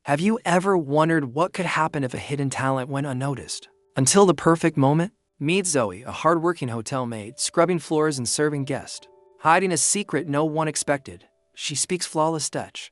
Have you ever wondered what could happen if a hidden talent went unnoticed? Until the perfect moment? Meet Zoe, a hardworking hotel maid, scrubbing floors and serving guests. Hiding a secret no one expected, she speaks flawless Dutch.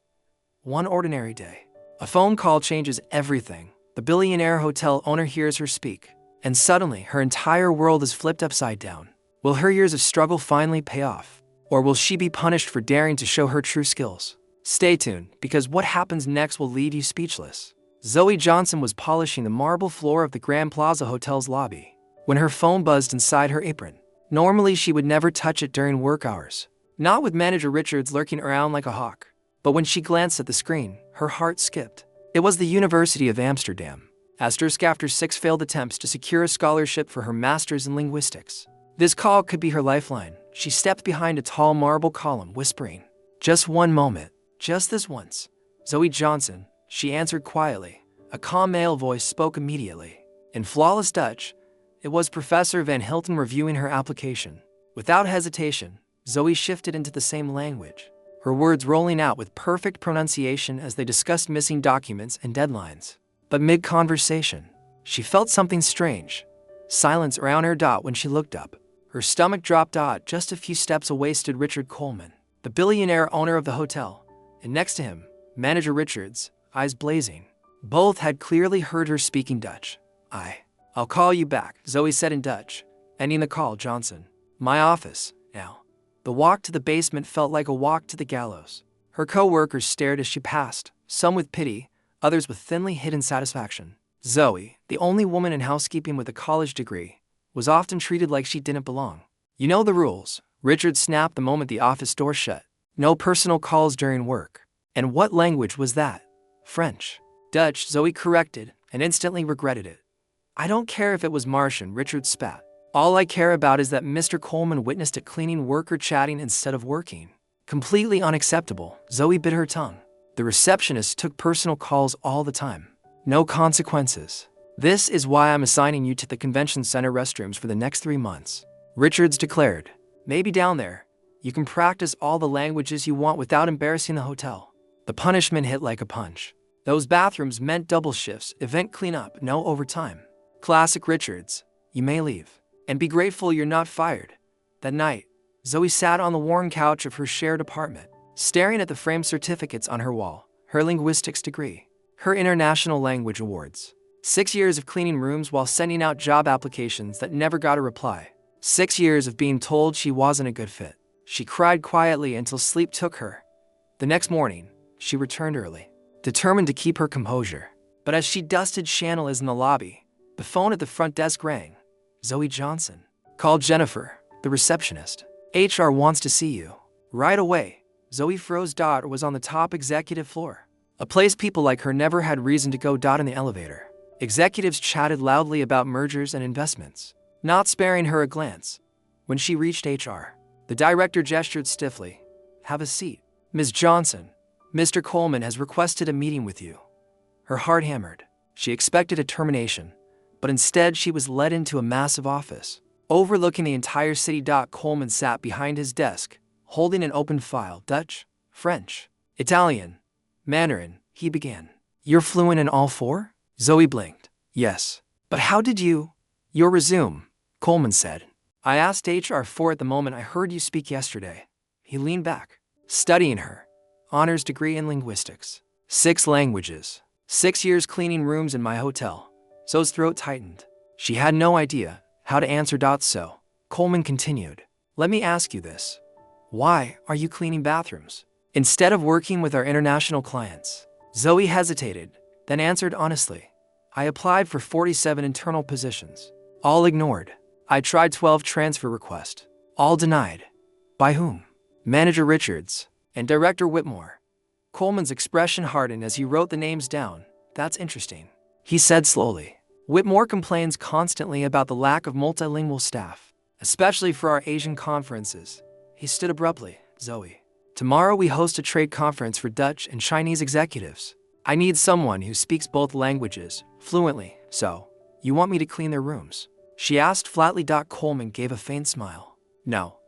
One ordinary day, a phone call changes everything. The billionaire hotel owner hears her speak, and suddenly her entire world is flipped upside down. Will her years of struggle finally pay off? Or will she be punished for daring to show her true skills? Stay tuned, because what happens next will leave you speechless. Zoe Johnson was polishing the marble floor of the Grand Plaza Hotel's lobby when her phone buzzed inside her apron. Normally, she would never touch it during work hours, not with manager Richards lurking around like a hawk. But when she glanced at the screen, her heart skipped. It was the University of Amsterdam. After 6 failed attempts to secure a scholarship for her master's in linguistics. This call could be her lifeline. She stepped behind a tall marble column, whispering, "Just one moment, just this once." "Zoe Johnson," she answered quietly. A calm male voice spoke immediately. In flawless Dutch, it was Professor Van Hilton reviewing her application. Without hesitation, Zoe shifted into the same language, her words rolling out with perfect pronunciation as they discussed missing documents and deadlines. But mid-conversation, she felt something strange. Silence around her. When she looked up, her stomach dropped. Just a few steps away stood Richard Coleman, the billionaire owner of the hotel, and next to him, manager Richards, eyes blazing. Both had clearly heard her speaking Dutch. I'll call you back," Zoe said in Dutch, ending the call. "Johnson, my office, now." The walk to the basement felt like a walk to the gallows. Her co-workers stared as she passed, some with pity, others with thinly hidden satisfaction. Zoe, the only woman in housekeeping with a college degree, was often treated like she didn't belong. "You know the rules," Richard snapped the moment the office door shut. "No personal calls during work." And what language was that? French. "Dutch," Zoe corrected, and instantly regretted it. "I don't care if it was Martian," Richard spat. "All I care about is that Mr. Coleman witnessed it cleaning worker chatting instead of working." Completely unacceptable, Zoe bit her tongue. The receptionist took personal calls all the time. No consequences. "This is why I'm assigning you to the convention center restrooms for the next 3 months," Richards declared. "Maybe down there, you can practice all the languages you want without embarrassing the hotel." The punishment hit like a punch. Those bathrooms meant double shifts, event cleanup, no overtime. Classic Richards. "You may leave. And be grateful you're not fired." That night, Zoe sat on the worn couch of her shared apartment, staring at the framed certificates on her wall, her linguistics degree, her international language awards. 6 years of cleaning rooms while sending out job applications that never got a reply. 6 years of being told she wasn't a good fit. She cried quietly until sleep took her. The next morning, she returned early, determined to keep her composure. But as she dusted chandeliers in the lobby, the phone at the front desk rang. "Zoe Johnson." "Call Jennifer, the receptionist. HR wants to see you." Right away, Zoe froze. Or was on the top executive floor, a place people like her never had reason to go. In the elevator, executives chatted loudly about mergers and investments, not sparing her a glance. When she reached HR, the director gestured stiffly. "Have a seat. Ms. Johnson, Mr. Coleman has requested a meeting with you." Her heart hammered. She expected a termination, but instead she was led into a massive office, overlooking the entire city. Coleman sat behind his desk, holding an open file. "Dutch, French, Italian, Mandarin," he began. "You're fluent in all 4? Zoe blinked. "Yes. But how did you—" "Your resume," Coleman said. "I asked HR for it the moment I heard you speak yesterday." He leaned back, studying her. Honors degree in linguistics. 6 languages. 6 years cleaning rooms in my hotel. Zoe's throat tightened. She had no idea how to answer. "So," Coleman continued, "let me ask you this. Why are you cleaning bathrooms instead of working with our international clients?" Zoe hesitated, then answered honestly. "I applied for 47 internal positions. All ignored. I tried 12 transfer requests. All denied." "By whom?" "Manager Richards and Director Whitmore." Coleman's expression hardened as he wrote the names down. "That's interesting," he said slowly. "Whitmore complains constantly about the lack of multilingual staff, especially for our Asian conferences." He stood abruptly. "Zoe, tomorrow we host a trade conference for Dutch and Chinese executives. I need someone who speaks both languages fluently. So, you want me to clean their rooms?" she asked flatly. Coleman gave a faint smile. "No.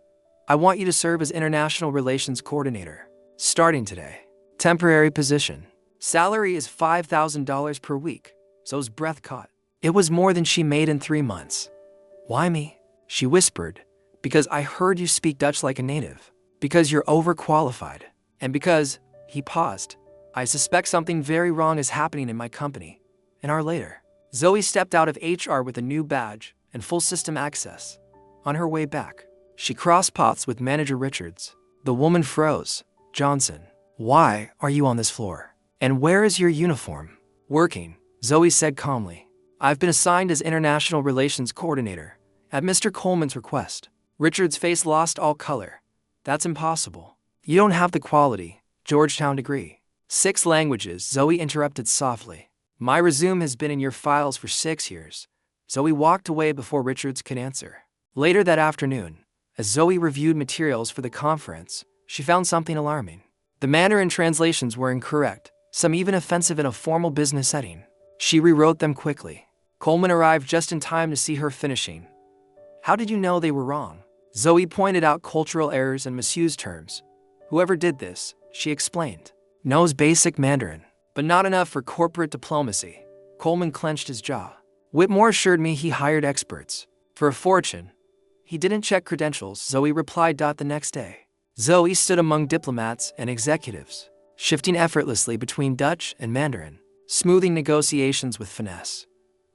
I want you to serve as International Relations Coordinator, starting today. Temporary position. Salary is $5,000 per week. Zoe's breath caught. It was more than she made in 3 months. Why me? She whispered. Because I heard you speak Dutch like a native. Because you're overqualified. And because, he paused, I suspect something very wrong is happening in my company. An hour later, Zoe stepped out of HR with a new badge and full system access. On her way back, she crossed paths with Manager Richards. The woman froze. Johnson, why are you on this floor? And where is your uniform? Working, Zoe said calmly. I've been assigned as International Relations Coordinator, at Mr. Coleman's request. Richard's face lost all color. That's impossible. You don't have the quality, Georgetown degree. 6 languages, Zoe interrupted softly. My resume has been in your files for 6 years. Zoe walked away before Richards could answer. Later that afternoon, as Zoe reviewed materials for the conference, she found something alarming. The Mandarin translations were incorrect, some even offensive in a formal business setting. She rewrote them quickly. Coleman arrived just in time to see her finishing. How did you know they were wrong? Zoe pointed out cultural errors and misused terms. Whoever did this, she explained, knows basic Mandarin, but not enough for corporate diplomacy. Coleman clenched his jaw. Whitmore assured me he hired experts. For a fortune. He didn't check credentials, Zoe replied. The next day, Zoe stood among diplomats and executives, shifting effortlessly between Dutch and Mandarin, smoothing negotiations with finesse.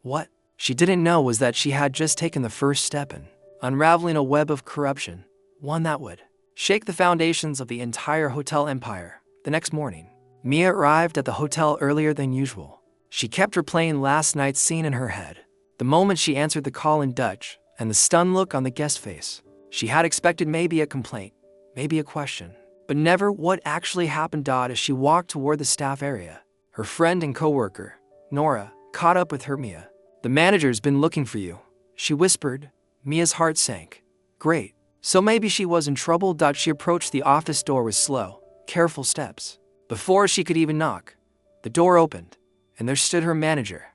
What she didn't know was that she had just taken the first step in unraveling a web of corruption, one that would shake the foundations of the entire hotel empire. The next morning, Mia arrived at the hotel earlier than usual. She kept replaying last night's scene in her head. The moment she answered the call in Dutch, and the stunned look on the guest's face. She had expected maybe a complaint, maybe a question, but never what actually happened. As she walked toward the staff area, her friend and co-worker, Nora, caught up with her. Mia, the manager's been looking for you, she whispered. Mia's heart sank. Great. So maybe she was in trouble. She approached the office door with slow, careful steps. Before she could even knock, the door opened, and there stood her manager.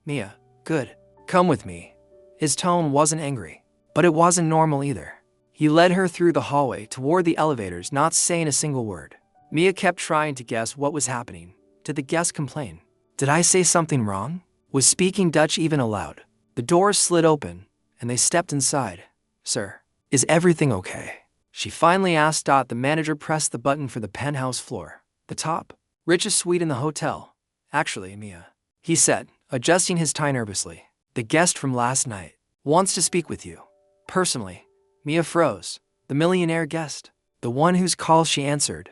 Mia, good. Come with me. His tone wasn't angry, but it wasn't normal either. He led her through the hallway toward the elevators, not saying a single word. Mia kept trying to guess what was happening. Did the guest complain? Did I say something wrong? Was speaking Dutch even allowed? The door slid open, and they stepped inside. Sir, is everything okay? She finally asked. The manager pressed the button for the penthouse floor. The top, richest suite in the hotel. Actually, Mia, he said, adjusting his tie nervously. The guest from last night wants to speak with you. Personally. Mia froze. The millionaire guest. The one whose call she answered.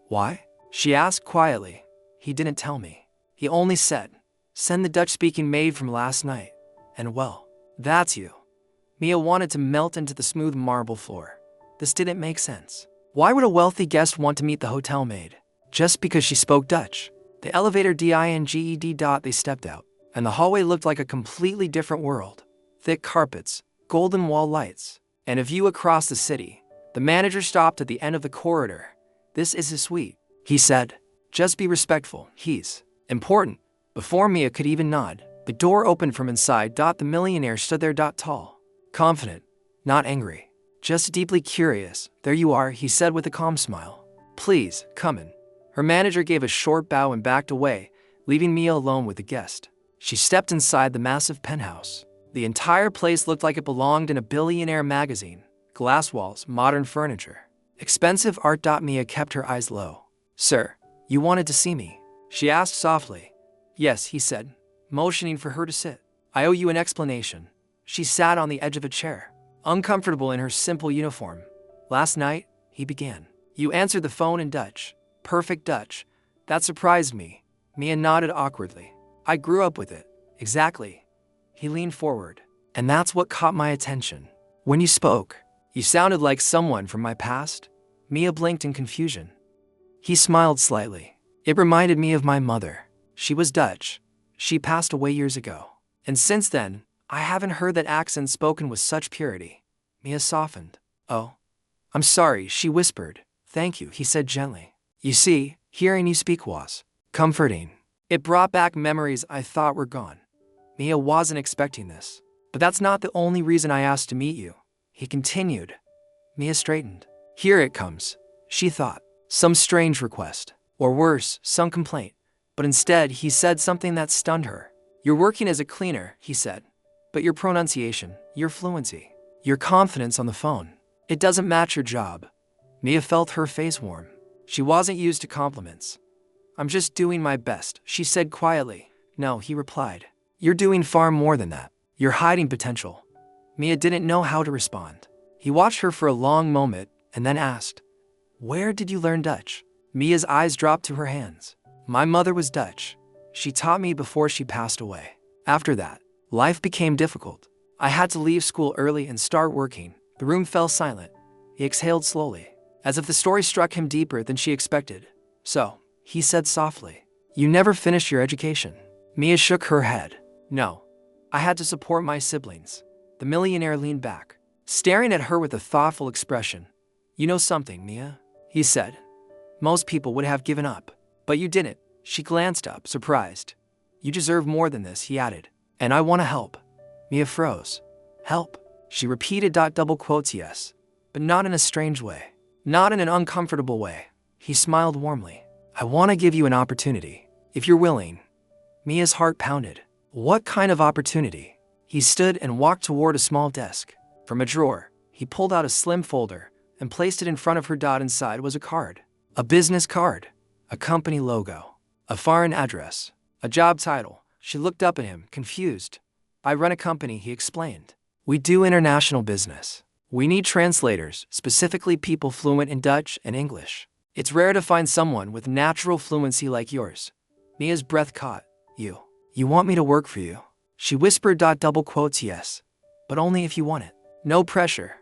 Why? She asked quietly. He didn't tell me. He only said, send the Dutch-speaking maid from last night. And well, that's you. Mia wanted to melt into the smooth marble floor. This didn't make sense. Why would a wealthy guest want to meet the hotel maid? Just because she spoke Dutch. The elevator dinged. They stepped out, and the hallway looked like a completely different world. Thick carpets, golden wall lights, and a view across the city. The manager stopped at the end of the corridor. This is his suite, he said. Just be respectful, he's important. Before Mia could even nod, the door opened from inside. The millionaire stood there, tall, confident, not angry, just deeply curious. There you are, he said with a calm smile. Please, come in. Her manager gave a short bow and backed away, leaving Mia alone with the guest. She stepped inside the massive penthouse. The entire place looked like it belonged in a billionaire magazine. Glass walls, modern furniture, expensive art. Mia kept her eyes low. Sir, you wanted to see me? She asked softly. Yes, he said, motioning for her to sit. I owe you an explanation. She sat on the edge of a chair, uncomfortable in her simple uniform. Last night, he began. You answered the phone in Dutch. Perfect Dutch. That surprised me. Mia nodded awkwardly. I grew up with it. Exactly. He leaned forward. And that's what caught my attention. When you spoke, you sounded like someone from my past. Mia blinked in confusion. He smiled slightly. It reminded me of my mother. She was Dutch. She passed away years ago. And since then, I haven't heard that accent spoken with such purity. Mia softened. Oh, I'm sorry, she whispered. Thank you, he said gently. You see, hearing you speak was comforting. It brought back memories I thought were gone. Mia wasn't expecting this. But that's not the only reason I asked to meet you, he continued. Mia straightened. Here it comes, she thought. Some strange request. Or worse, some complaint. But instead, he said something that stunned her. "You're working as a cleaner," he said. "But your pronunciation, your fluency, your confidence on the phone, it doesn't match your job." Mia felt her face warm. She wasn't used to compliments. "I'm just doing my best," she said quietly. "No," he replied. "You're doing far more than that. You're hiding potential." Mia didn't know how to respond. He watched her for a long moment and then asked, "Where did you learn Dutch?" Mia's eyes dropped to her hands. "My mother was Dutch. She taught me before she passed away. After that, life became difficult. I had to leave school early and start working." The room fell silent. He exhaled slowly, as if the story struck him deeper than she expected. "So," he said softly, "you never finished your education?" Mia shook her head. "No. I had to support my siblings." The millionaire leaned back, staring at her with a thoughtful expression. "You know something, Mia?" he said. "Most people would have given up, but you didn't." She glanced up, surprised. "You deserve more than this," he added. "And I want to help." Mia froze. "Help?" She repeated. Double quotes, "Yes, but not in a strange way. Not in an uncomfortable way." He smiled warmly. "I want to give you an opportunity, if you're willing." Mia's heart pounded. What kind of opportunity? He stood and walked toward a small desk. From a drawer, he pulled out a slim folder and placed it in front of her. Inside was a card. A business card. A company logo. A foreign address. A job title. She looked up at him, confused. "I run a company," he explained. "We do international business. We need translators, specifically people fluent in Dutch and English. It's rare to find someone with natural fluency like yours." Mia's breath caught. You want me to work for you?" She whispered. Double quotes, "Yes, but only if you want it. No pressure."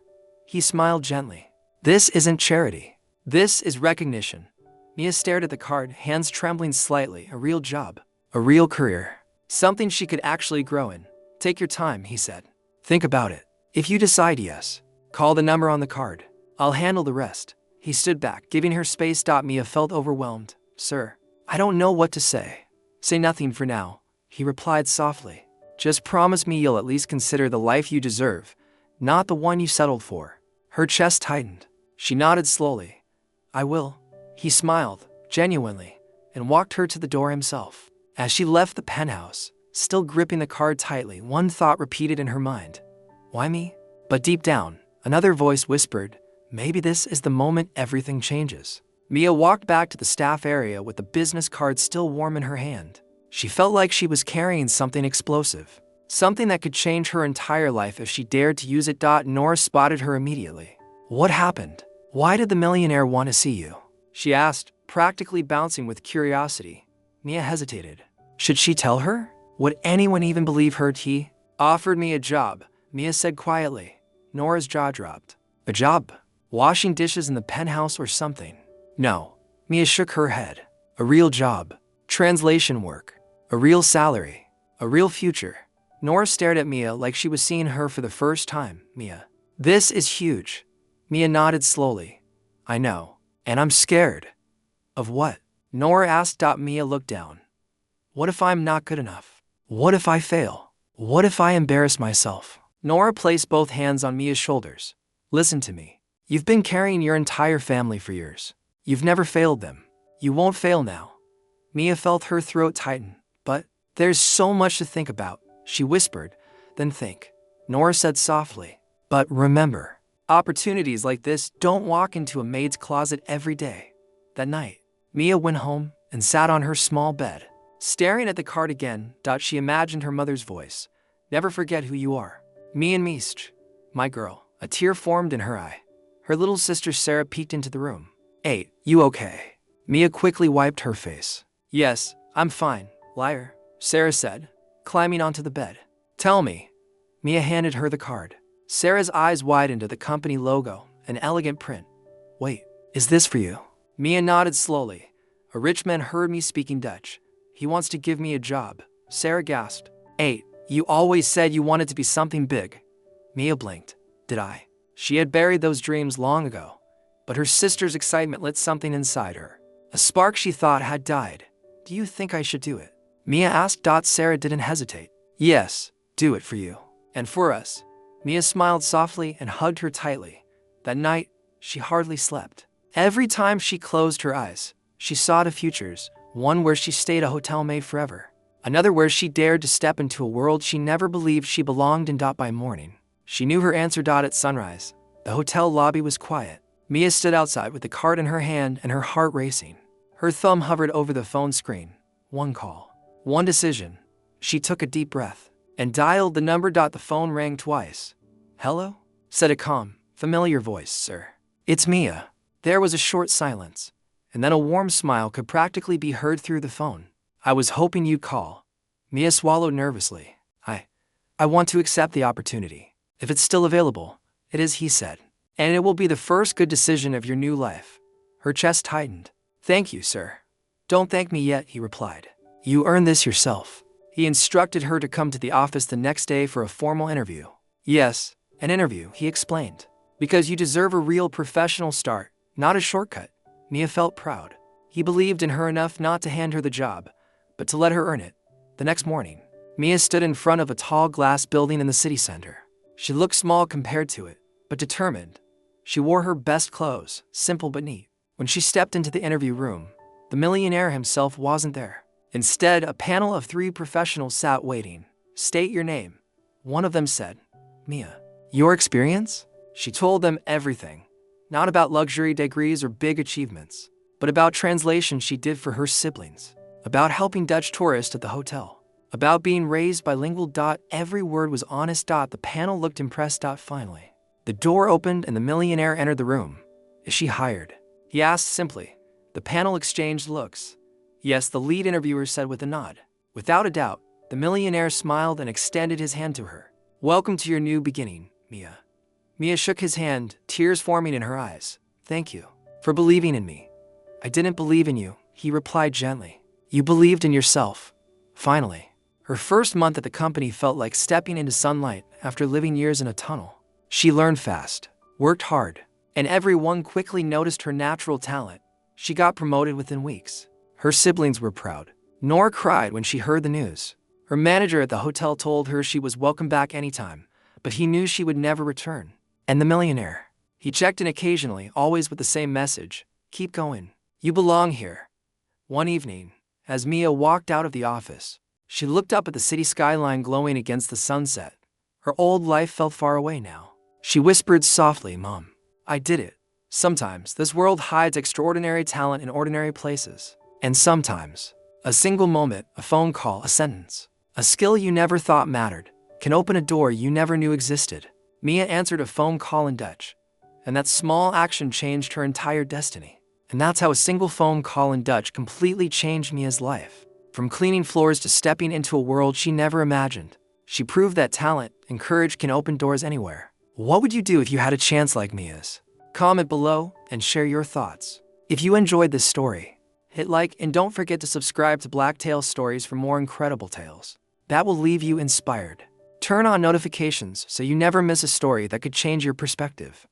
He smiled gently. "This isn't charity. This is recognition." Mia stared at the card, hands trembling slightly. A real job. A real career. Something she could actually grow in. "Take your time," he said. "Think about it. If you decide yes, call the number on the card. I'll handle the rest." He stood back, giving her space. Mia felt overwhelmed. "Sir, I don't know what to say." "Say nothing for now," he replied softly. "Just promise me you'll at least consider the life you deserve, not the one you settled for." Her chest tightened. She nodded slowly. "I will." He smiled, genuinely, and walked her to the door himself. As she left the penthouse, still gripping the card tightly, one thought repeated in her mind. "Why me?" But deep down, another voice whispered, "Maybe this is the moment everything changes." Mia walked back to the staff area with the business card still warm in her hand. She felt like she was carrying something explosive, something that could change her entire life if she dared to use it. Nora spotted her immediately. "What happened? Why did the millionaire want to see you?" she asked, practically bouncing with curiosity. Mia hesitated. Should she tell her? Would anyone even believe her? "He offered me a job," Mia said quietly. Nora's jaw dropped. "A job? Washing dishes in the penthouse or something?" "No." Mia shook her head. "A real job. Translation work. A real salary. A real future." Nora stared at Mia like she was seeing her for the first time. "Mia, this is huge." Mia nodded slowly. "I know. And I'm scared." "Of what?" Nora asked. Mia looked down. "What if I'm not good enough? What if I fail? What if I embarrass myself?" Nora placed both hands on Mia's shoulders. "Listen to me. You've been carrying your entire family for years. You've never failed them. You won't fail now." Mia felt her throat tighten. "But there's so much to think about," she whispered. "Then think." Nora said softly. "But remember, opportunities like this don't walk into a maid's closet every day." That night, Mia went home and sat on her small bed, staring at the card again. She imagined her mother's voice. "Never forget who you are. Me and Mist. My girl." A tear formed in her eye. Her little sister Sarah peeked into the room. "Hey, you okay?" Mia quickly wiped her face. "Yes, I'm fine, liar," Sarah said, climbing onto the bed. "Tell me." Mia handed her the card. Sarah's eyes widened at the company logo, an elegant print. "Wait, is this for you?" Mia nodded slowly. "A rich man heard me speaking Dutch. He wants to give me a job." Sarah gasped. "Hey, you always said you wanted to be something big." Mia blinked. "Did I?" She had buried those dreams long ago, but her sister's excitement lit something inside her. A spark she thought had died. "Do you think I should do it?" Mia asked. Sarah didn't hesitate. "Yes, do it for you. And for us." Mia smiled softly and hugged her tightly. That night, she hardly slept. Every time she closed her eyes, she saw the futures, One where she stayed a hotel maid forever. Another where she dared to step into a world she never believed she belonged in. By morning, she knew her answer. At sunrise, the hotel lobby was quiet. Mia stood outside with the card in her hand and her heart racing. Her thumb hovered over the phone screen. One call. One decision. She took a deep breath and dialed the number. The phone rang twice. "Hello?" said a calm, familiar voice. "Sir, it's Mia." There was a short silence, and then a warm smile could practically be heard through the phone. "I was hoping you'd call." Mia swallowed nervously. I want to accept the opportunity. If it's still available." "It is," he said. "And it will be the first good decision of your new life." Her chest tightened. "Thank you, sir." "Don't thank me yet," he replied. "You earned this yourself." He instructed her to come to the office the next day for a formal interview. "Yes, an interview," he explained. "Because you deserve a real professional start, not a shortcut." Mia felt proud. He believed in her enough not to hand her the job, but to let her earn it. The next morning, Mia stood in front of a tall glass building in the city center. She looked small compared to it, but determined. She wore her best clothes, simple but neat. When she stepped into the interview room, the millionaire himself wasn't there. Instead, a panel of 3 professionals sat waiting. "State your name." One of them said. "Mia." "Your experience?" She told them everything. Not about luxury degrees or big achievements, but about translation she did for her siblings, about helping Dutch tourists at the hotel, about being raised bilingual. Every word was honest. The panel looked impressed. Finally, the door opened and the millionaire entered the room. "Is she hired?" he asked simply. The panel exchanged looks. "Yes," the lead interviewer said with a nod. Without a doubt, the millionaire smiled and extended his hand to her. "Welcome to your new beginning, Mia." Mia shook his hand, tears forming in her eyes. "Thank you for believing in me." "I didn't believe in you," he replied gently. "You believed in yourself." Finally, her first month at the company felt like stepping into sunlight after living years in a tunnel. She learned fast, worked hard, and everyone quickly noticed her natural talent. She got promoted within weeks. Her siblings were proud. Nora cried when she heard the news. Her manager at the hotel told her she was welcome back anytime, but he knew she would never return. And the millionaire, he checked in occasionally, always with the same message: "Keep going. You belong here." One evening, as Mia walked out of the office, she looked up at the city skyline glowing against the sunset. Her old life felt far away now. She whispered softly, "Mom, I did it." Sometimes this world hides extraordinary talent in ordinary places. And sometimes, a single moment, a phone call, a sentence, a skill you never thought mattered, can open a door you never knew existed. Mia answered a phone call in Dutch, and that small action changed her entire destiny. And that's how a single phone call in Dutch completely changed Mia's life. From cleaning floors to stepping into a world she never imagined, she proved that talent and courage can open doors anywhere. What would you do if you had a chance like Mia's? Comment below and share your thoughts. If you enjoyed this story, hit like and don't forget to subscribe to Black Tale Stories for more incredible tales that will leave you inspired. Turn on notifications so you never miss a story that could change your perspective.